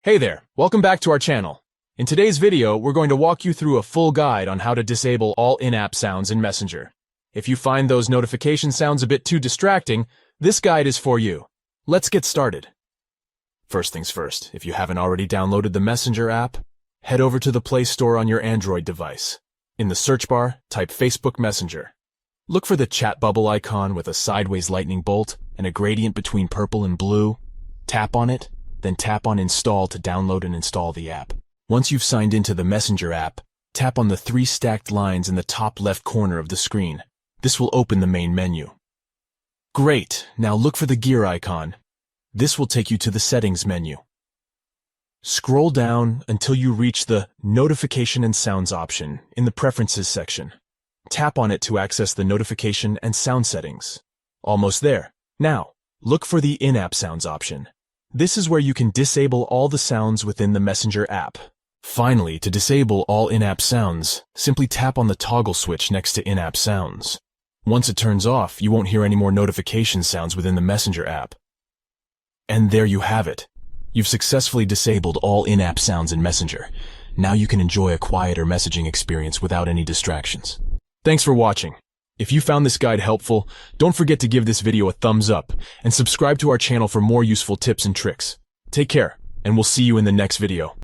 Hey there, welcome back to our channel. In today's video, we're going to walk you through a full guide on how to disable all in-app sounds in Messenger. If you find those notification sounds a bit too distracting, this guide is for you. Let's get started. First things first, if you haven't already downloaded the Messenger app, head over to the Play Store on your Android device. In the search bar, type Facebook Messenger. Look for the chat bubble icon with a sideways lightning bolt and a gradient between purple and blue. Tap on it, then tap on Install to download and install the app. Once you've signed into the Messenger app, tap on the 3 stacked lines in the top left corner of the screen. This will open the main menu. Great! Now look for the gear icon. This will take you to the Settings menu. Scroll down until you reach the Notification and Sounds option in the Preferences section. Tap on it to access the notification and sound settings. Almost there. Now, look for the In-App Sounds option. This is where you can disable all the sounds within the Messenger app. Finally, to disable all in-app sounds, simply tap on the toggle switch next to in-app sounds. Once it turns off, you won't hear any more notification sounds within the Messenger app. And there you have it. You've successfully disabled all in-app sounds in Messenger. Now you can enjoy a quieter messaging experience without any distractions. Thanks for watching. If you found this guide helpful, don't forget to give this video a thumbs up and subscribe to our channel for more useful tips and tricks. Take care, and we'll see you in the next video.